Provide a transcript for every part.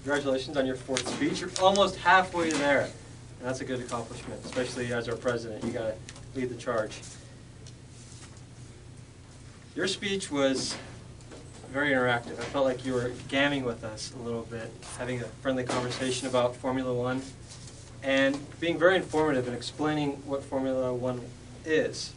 Congratulations on your 4th speech. You're almost halfway there. And that's a good accomplishment, especially as our president. You got to lead the charge. Your speech was very interactive. I felt like you were gamming with us a little bit, having a friendly conversation about Formula One, and being very informative and explaining what Formula One is.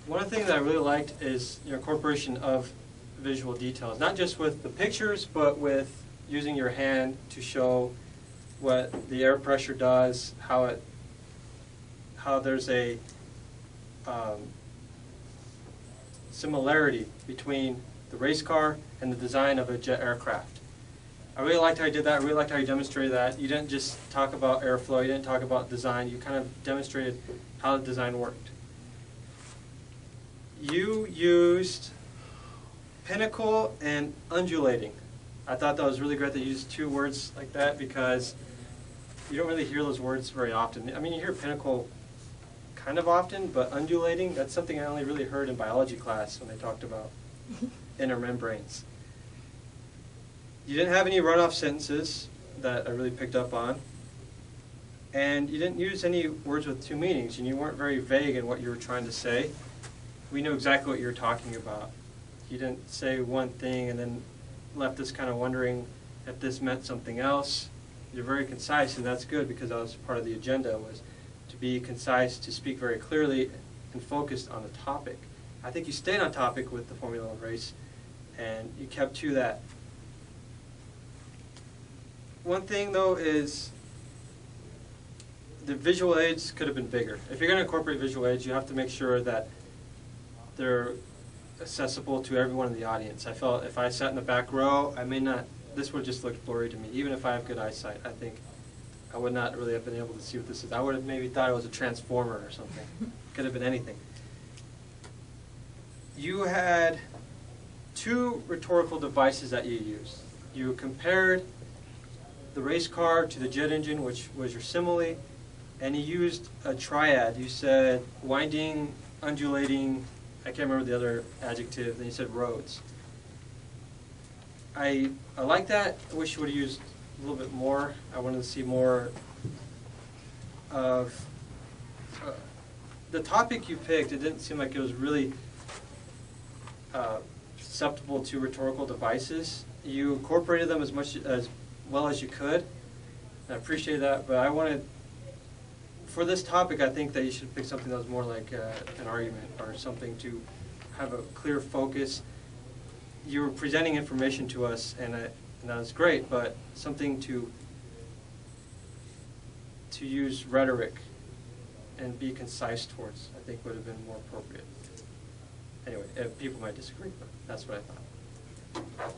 One of the things that I really liked is your incorporation of visual details, not just with the pictures, but with using your hand to show what the air pressure does, how there's a similarity between the race car and the design of a jet aircraft. I really liked how you did that. I really liked how you demonstrated that. You didn't just talk about airflow, you didn't talk about design, you kind of demonstrated how the design worked. You used pinnacle and undulating. I thought that was really great that you used 2 words like that, because you don't really hear those words very often. I mean, you hear pinnacle kind of often, but undulating, that's something I only really heard in biology class when they talked about inner membranes. You didn't have any runoff sentences that I really picked up on. And you didn't use any words with 2 meanings, and you weren't very vague in what you were trying to say. We knew exactly what you were talking about. You didn't say one thing and then left us kind of wondering if this meant something else. You're very concise, and that's good, because that was part of the agenda, was to be concise, to speak very clearly and focused on the topic. I think you stayed on topic with the Formula One race, and you kept to that. One thing, though, is the visual aids could have been bigger. If you're going to incorporate visual aids, you have to make sure that they're accessible to everyone in the audience. I felt if I sat in the back row, this would just look blurry to me. Even if I have good eyesight, I think I would not really have been able to see what this is. I would have maybe thought it was a transformer or something. Could have been anything. You had 2 rhetorical devices that you used. You compared the race car to the jet engine, which was your simile, and you used a triad. You said winding, undulating, I can't remember the other adjective, then you said roads. I like that. I wish you would have used a little bit more. I wanted to see more of the topic you picked. It didn't seem like it was really susceptible to rhetorical devices. You incorporated them as well as you could. I appreciate that, but I wanted, for this topic, I think that you should pick something that was more like an argument, or something to have a clear focus. You were presenting information to us, and that was great, but something to use rhetoric and be concise towards, I think, would have been more appropriate. Anyway, people might disagree, but that's what I thought.